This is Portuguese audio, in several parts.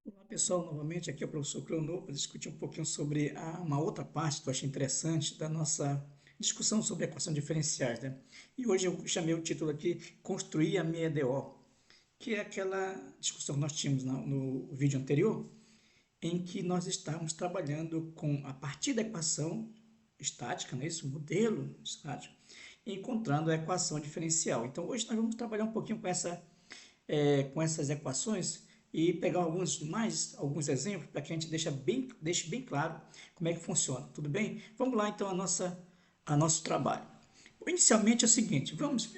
Olá pessoal, novamente aqui é o professor Cleonor para discutir um pouquinho sobre uma outra parte que eu achei interessante da nossa discussão sobre equação diferenciais, né? E hoje eu chamei o título aqui Construir a minha EDO, que é aquela discussão que nós tínhamos no vídeo anterior, em que nós estávamos trabalhando com a partir da equação estática, né? Esse modelo estático, e encontrando a equação diferencial. Então hoje nós vamos trabalhar um pouquinho com essas equações e pegar alguns exemplos para que a gente deixe bem claro como é que funciona. Tudo bem? Vamos lá então a nosso trabalho. Inicialmente é o seguinte, vamos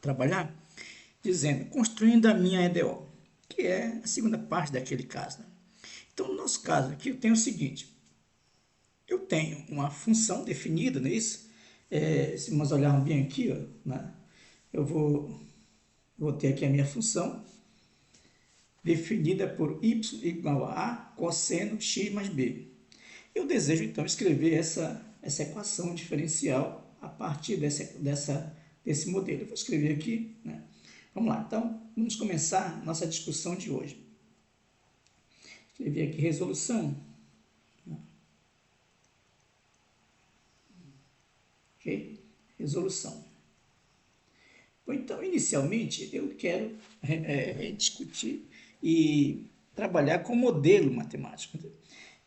trabalhar dizendo, construindo a minha EDO, que é a segunda parte daquele caso. Né? Então, no nosso caso aqui, eu tenho o seguinte, eu tenho uma função definida, não é isso? Se nós olharmos bem aqui, ó, né? eu vou ter aqui a minha função, definida por y igual a cosseno x mais b. Eu desejo então escrever essa equação diferencial a partir desse modelo. Eu vou escrever aqui, né? Vamos lá, então vamos começar nossa discussão de hoje. Escrever aqui resolução, ok? Resolução. Bom, então, inicialmente, eu quero discutir e trabalhar com modelo matemático.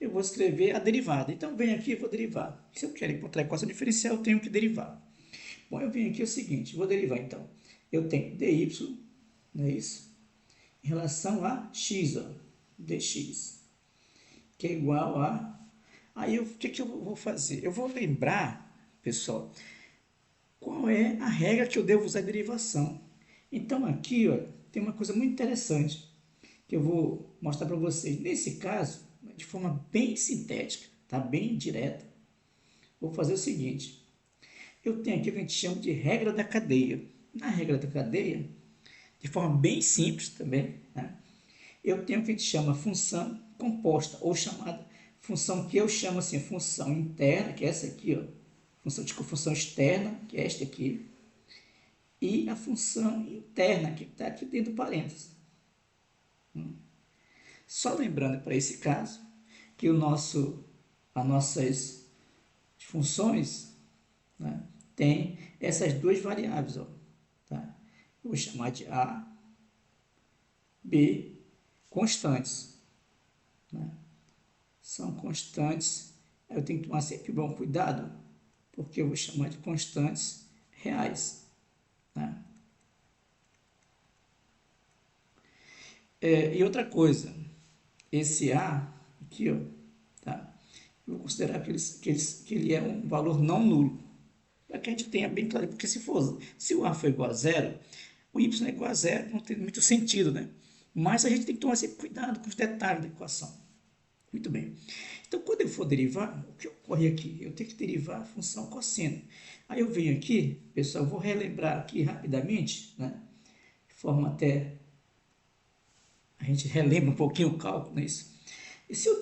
Eu vou escrever a derivada. Então, venho aqui e vou derivar. Se eu quero encontrar a equação diferencial, eu tenho que derivar. Bom, eu venho aqui o seguinte, vou derivar então. Eu tenho dy, não é isso? Em relação a x, ó, dx, que é igual a... Aí, o que eu vou fazer? Eu vou lembrar, pessoal, qual é a regra que eu devo usar a derivação. Então, aqui, ó, tem uma coisa muito interessante que eu vou mostrar para vocês. Nesse caso, de forma bem sintética, tá? Bem direta, vou fazer o seguinte. Eu tenho aqui o que a gente chama de regra da cadeia. Na regra da cadeia, de forma bem simples também, né? Eu tenho o que a gente chama função composta, ou chamada função que eu chamo assim, função interna, que é essa aqui, ó. Função externa, que é esta aqui, e a função interna, que está aqui dentro do parênteses. Só lembrando para esse caso que as nossas funções, né, tem essas duas variáveis. Ó, tá? Eu vou chamar de A, B, constantes. Né? São constantes. Eu tenho que tomar sempre bom cuidado, porque eu vou chamar de constantes reais. Né? E outra coisa, esse A aqui, ó, tá? Eu vou considerar que ele é um valor não nulo. Para que a gente tenha bem claro, porque se o A for igual a zero, o Y é igual a zero, não tem muito sentido, né? Mas a gente tem que tomar sempre cuidado com os detalhes da equação. Muito bem. Então, quando eu for derivar, o que ocorre aqui? Eu tenho que derivar a função cosseno. Aí eu venho aqui, pessoal, eu vou relembrar aqui rapidamente, né? De forma até a gente relembra um pouquinho o cálculo, não é isso? E se eu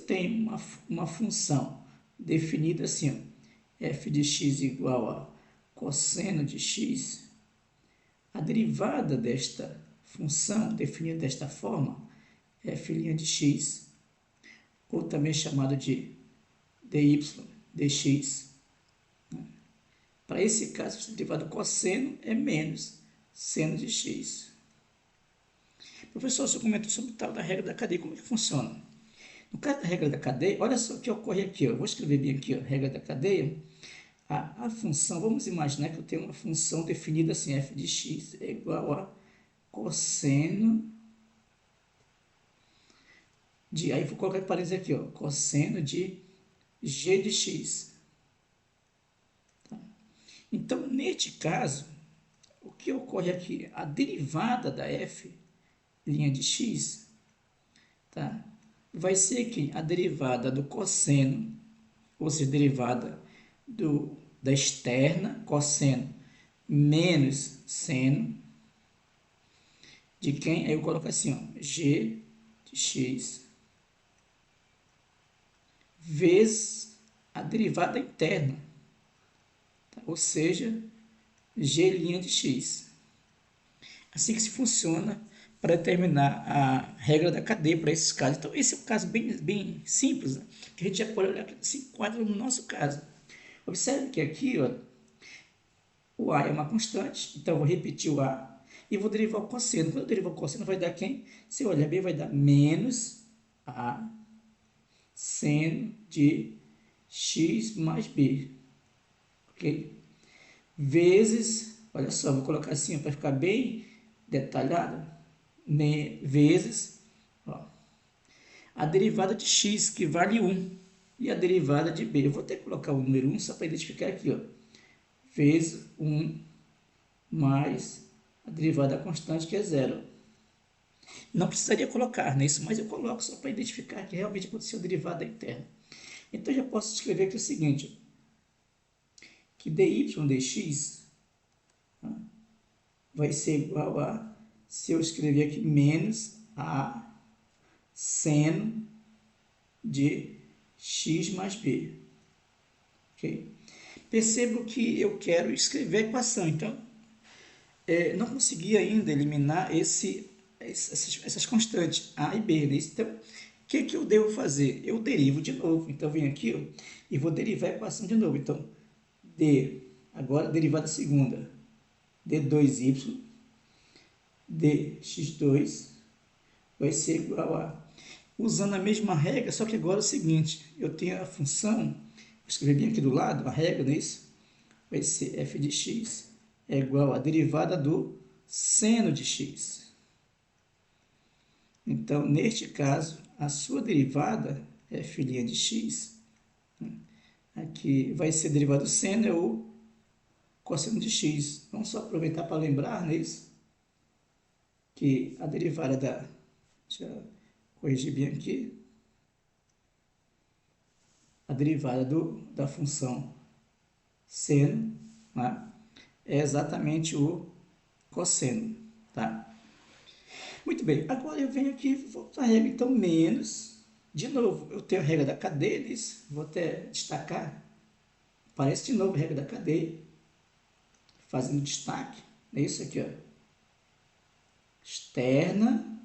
tenho uma função definida assim, ó, f de x igual a cosseno de x, a derivada desta função definida desta forma é f' de x, ou também chamado de dy dx. Para esse caso, o derivado do cosseno é menos seno de x. Professor, você comentou sobre o tal da regra da cadeia, como é que funciona? No caso da regra da cadeia, olha só o que ocorre aqui. Ó. Eu vou escrever bem aqui, ó, regra da cadeia. A função, vamos imaginar que eu tenho uma função definida assim, f de x é igual a cosseno de, aí vou colocar parênteses aqui, ó, cosseno de g de x. Tá? Então, neste caso, o que ocorre aqui? A derivada da f' de x, tá? Vai ser que a derivada do cosseno, ou seja, derivada da externa, cosseno, menos seno, de quem? Aí eu coloco assim, ó, g de x, vezes a derivada interna, tá? Ou seja, g' de x. Assim que se funciona para determinar a regra da cadeia para esses casos. Então, esse é um caso bem simples, né? Que a gente já pode olhar que se enquadra no nosso caso. Observe que aqui, ó, o A é uma constante, então eu vou repetir o A e vou derivar o cosseno. Quando eu derivar o cosseno, vai dar quem? Se eu olhar bem, vai dar menos A seno de x mais b, ok? Vezes, olha só, vou colocar assim para ficar bem detalhado, vezes, ó, a derivada de x, que vale 1, e a derivada de b. Eu vou ter que colocar o número 1 só para identificar aqui, ó, vezes 1 mais a derivada constante, que é 0. Não precisaria colocar nisso, mas eu coloco só para identificar que realmente aconteceu a derivada interna. Então, eu já posso escrever aqui o seguinte, que dy dx, tá, vai ser igual a, se eu escrever aqui, menos a seno de x mais b. Okay? Percebo que eu quero escrever a equação, então não consegui ainda eliminar essas constantes a e b. Né? Então, o que eu devo fazer? Eu derivo de novo. Então, eu venho aqui, ó, e vou derivar a equação de novo. Então, agora derivada segunda, d2y dx2 vai ser igual a, usando a mesma regra, só que agora é o seguinte, eu tenho a função, vou escrever bem aqui do lado, a regra, não é isso? Vai ser f de x é igual a derivada do seno de x. Então, neste caso, a sua derivada, f' de x, aqui vai ser derivada do seno, é o cosseno de x. Vamos só aproveitar para lembrar, não é isso? Que a derivada da... Deixa eu corrigir bem aqui. A derivada da função seno, né, é exatamente o cosseno, tá? Muito bem, agora eu venho aqui, volto à regra, então menos, de novo, eu tenho a regra da cadeia, isso, vou até destacar, aparece de novo a regra da cadeia, fazendo destaque, é isso aqui, ó, externa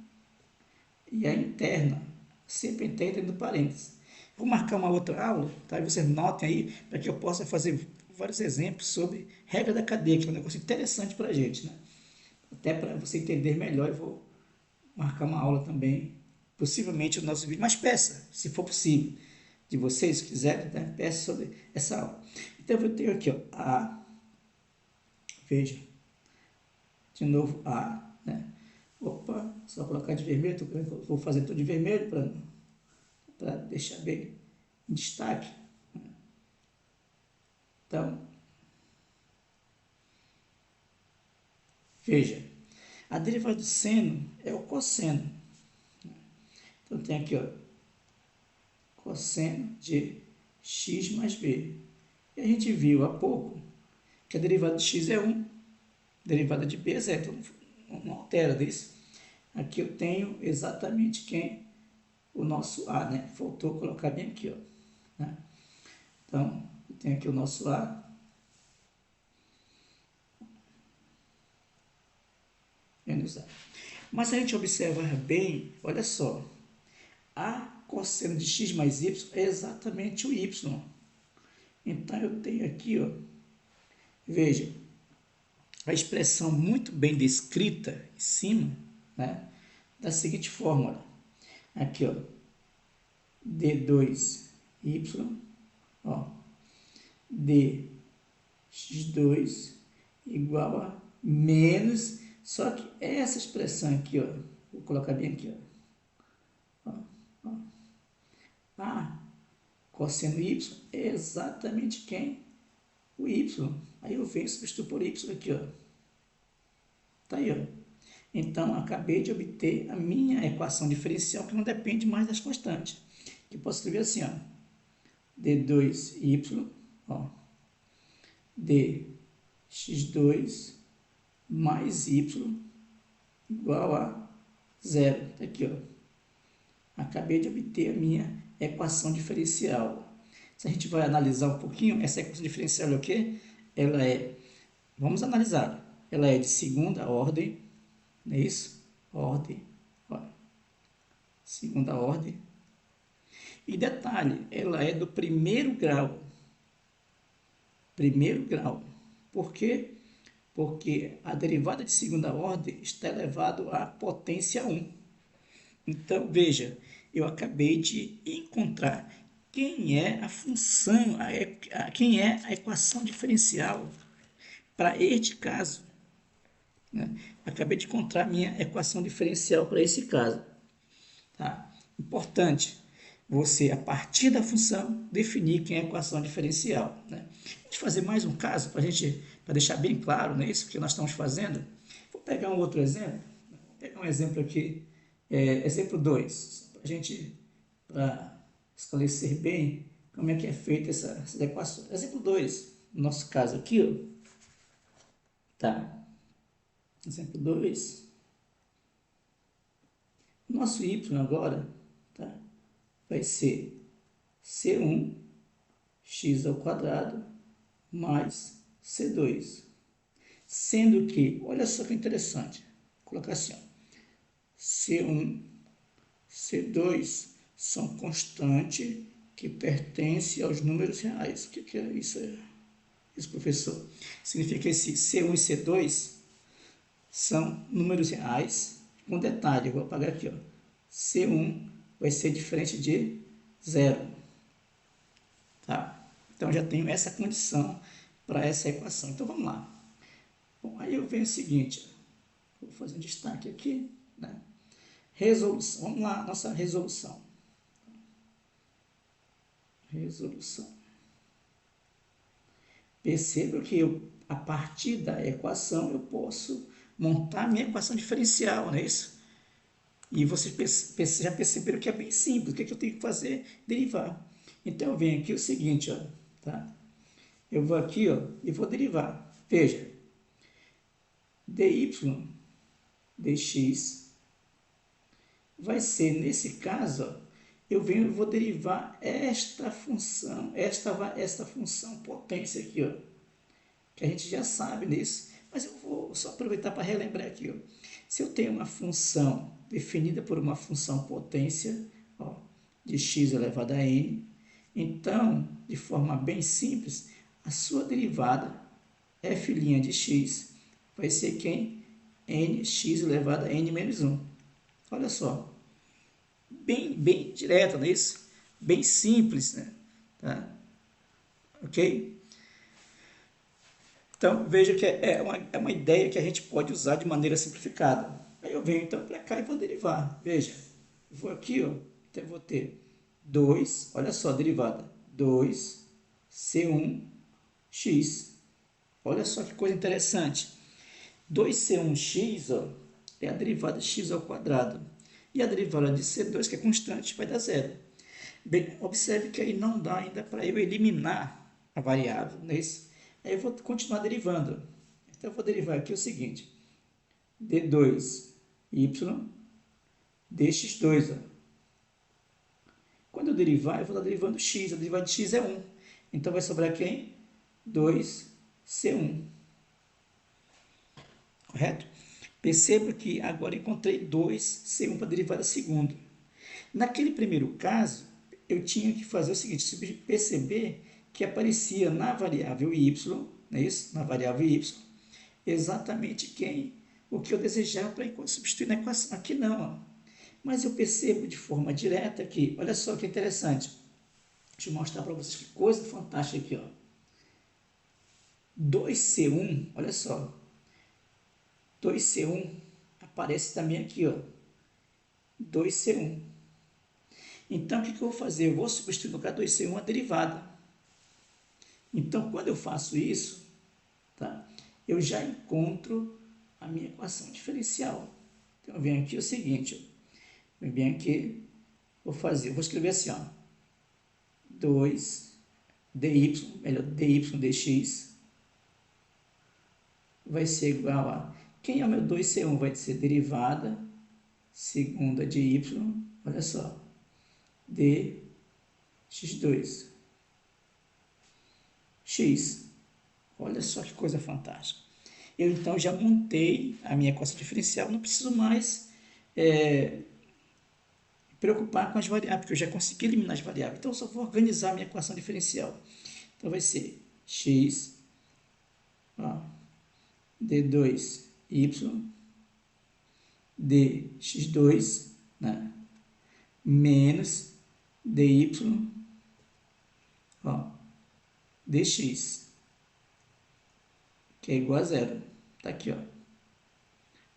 e a interna, sempre interna dentro do parênteses. Vou marcar uma outra aula, tá? E vocês notem aí, para que eu possa fazer vários exemplos sobre regra da cadeia, que é um negócio interessante para a gente, né? Até para você entender melhor, eu vou marcar uma aula também, possivelmente no nosso vídeo, mas peça, se for possível, de vocês, se quiserem, né? Peça sobre essa aula. Então, eu tenho aqui, ó, A, veja, de novo A, né? Opa, só colocar de vermelho, vou fazer tudo de vermelho para deixar bem em destaque. Então, veja, a derivada do seno é o cosseno. Então, tem aqui, ó, cosseno de x mais b. E a gente viu há pouco que a derivada de x é 1, a derivada de b é 0, então não altera isso. Aqui eu tenho exatamente quem? O nosso a, né? Faltou colocar bem aqui, ó, né? Então, eu tenho aqui o nosso a, menos a. Mas se a gente observar bem, olha só, a cosseno de x mais y é exatamente o y. Então, eu tenho aqui, ó, veja, a expressão muito bem descrita em cima, né, da seguinte fórmula. Aqui, ó, d2y, ó, dx2 igual a menos, só que essa expressão aqui, ó, vou colocar bem aqui, ó, a cosseno y é exatamente quem? O y. Aí eu venho substituir por y aqui, ó. Tá aí, ó. Então, acabei de obter a minha equação diferencial, que não depende mais das constantes. Que eu posso escrever assim, ó, d2y, ó, dx2 mais y igual a 0. Tá aqui, ó. Acabei de obter a minha equação diferencial. Se a gente vai analisar um pouquinho, essa equação diferencial é o quê? Ela é, vamos analisar, ela é de segunda ordem, não é isso? ordem, ó, segunda ordem. E detalhe, ela é do primeiro grau. Primeiro grau. Por quê? Porque a derivada de segunda ordem está elevado à potência 1. Então, veja, eu acabei de encontrar quem é a função, quem é a equação diferencial para este caso. Né? Acabei de encontrar minha equação diferencial para esse caso. Tá? Importante, você, a partir da função, definir quem é a equação diferencial. Né? Vamos fazer mais um caso para deixar bem claro, né, isso que nós estamos fazendo. Vou pegar um outro exemplo. Vou pegar um exemplo aqui, exemplo 2, para a gente esclarecer bem como é que é feita essas equações. Exemplo 2, no nosso caso aqui, ó, tá? Exemplo 2. Nosso y agora, tá? Vai ser C1 x ao quadrado mais C2. Sendo que, olha só que interessante, vou colocar assim, ó, C1, C2 são constantes que pertencem aos números reais. O que é isso, isso, professor? Significa que esse C1 e C2 são números reais. Um detalhe, eu vou apagar aqui, ó. C1 vai ser diferente de 0. Tá? Então, já tenho essa condição para essa equação. Então, vamos lá. Bom, aí eu venho o seguinte, vou fazer um destaque aqui, né? Resolução. Vamos lá, nossa resolução. Resolução. Perceba que a partir da equação, eu posso montar minha equação diferencial, não é isso? E vocês já perceberam que é bem simples. O que eu tenho que fazer? Derivar. Então, eu venho aqui o seguinte, ó, tá? Eu vou aqui, ó, e vou derivar. Veja, dy dx vai ser, nesse caso, ó, eu vou derivar esta função, esta função potência aqui, ó, que a gente já sabe nisso, mas eu vou só aproveitar para relembrar aqui, ó. Se eu tenho uma função definida por uma função potência, ó, de x elevado a n, então, de forma bem simples, a sua derivada f' de x vai ser quem? nx elevado a n menos 1. Olha só, bem direto, não é isso? Bem simples, né? Tá? Ok? Então, veja que é uma ideia que a gente pode usar de maneira simplificada. Aí eu venho então para cá e vou derivar. Veja, eu vou aqui, ó, então eu vou ter 2, olha só a derivada, 2c1x. Olha só que coisa interessante. 2c1x, ó, é a derivada x ao quadrado. E a derivada de C2, que é constante, vai dar zero. Bem, observe que aí não dá ainda para eu eliminar a variável, não é isso? Aí eu vou continuar derivando. Então, eu vou derivar aqui o seguinte. d2y dx2. Ó. Quando eu derivar, eu vou estar derivando x. A derivada de x é 1. Então, vai sobrar quem? 2c1. Correto? Perceba que agora encontrei 2c1 para derivar da segunda. Naquele primeiro caso, eu tinha que fazer o seguinte, perceber que aparecia na variável y, não é isso? Na variável y, exatamente o que eu desejava para substituir na equação. Aqui não, ó. Mas eu percebo de forma direta que, olha só que interessante, deixa eu mostrar para vocês que coisa fantástica aqui, ó. 2c1, olha só, 2c1 aparece também aqui, ó, 2c1. Então, o que eu vou fazer? Eu vou substituir no lugar 2c1 a derivada. Então, quando eu faço isso, tá, eu já encontro a minha equação diferencial. Então, eu venho aqui o seguinte, eu venho aqui, vou escrever assim, ó, 2dy, melhor, dy dx, vai ser igual a, quem é o meu 2c1? Vai ser derivada segunda de y, olha só, dx2, x, olha só que coisa fantástica. Eu então já montei a minha equação diferencial, não preciso mais preocupar com as variáveis, porque eu já consegui eliminar as variáveis. Então, eu só vou organizar a minha equação diferencial. Então, vai ser x, ó, d2y, dx2, né, menos dy, ó, dx, que é igual a zero. Tá aqui, ó.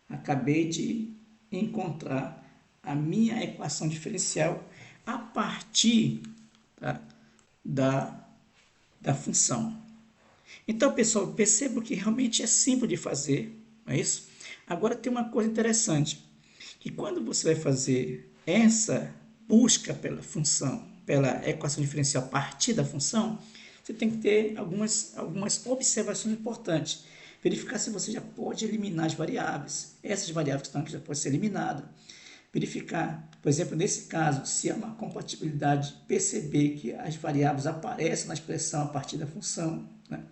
Acabei de encontrar a minha equação diferencial a partir, tá, da função. Então, pessoal, perceba que realmente é simples de fazer, não é isso? Agora tem uma coisa interessante, que quando você vai fazer essa busca pela função, pela equação diferencial a partir da função, você tem que ter algumas observações importantes. Verificar se você já pode eliminar as variáveis. Essas variáveis que estão aqui já podem ser eliminadas. Verificar, por exemplo, nesse caso, se há uma compatibilidade, perceber que as variáveis aparecem na expressão a partir da função, né?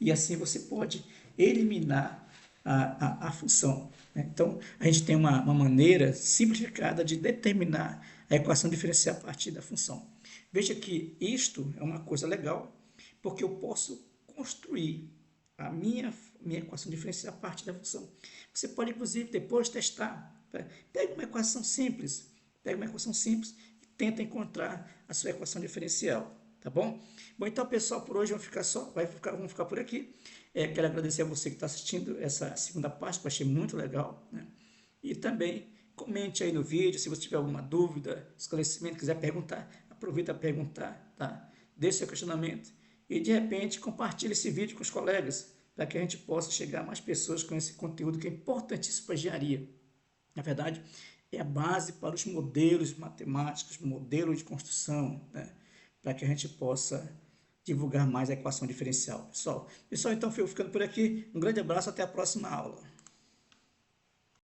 E assim você pode eliminar a função, né? Então, a gente tem uma maneira simplificada de determinar a equação diferencial a partir da função. Veja que isto é uma coisa legal, porque eu posso construir a minha equação diferencial a partir da função. Você pode, inclusive, depois testar. Tá? Pega uma equação simples, e tenta encontrar a sua equação diferencial. Tá bom? Bom, então, pessoal, por hoje vamos ficar por aqui. Quero agradecer a você que está assistindo essa segunda parte, que eu achei muito legal, né? E também comente aí no vídeo, se você tiver alguma dúvida, esclarecimento, quiser perguntar, aproveita para perguntar, tá? Deixe seu questionamento e, de repente, compartilhe esse vídeo com os colegas, para que a gente possa chegar a mais pessoas com esse conteúdo que é importantíssimo para a engenharia. Na verdade, é a base para os modelos matemáticos, modelos de construção, né? Para que a gente possa divulgar mais a equação diferencial. Pessoal, então, eu ficando por aqui. Um grande abraço, até a próxima aula.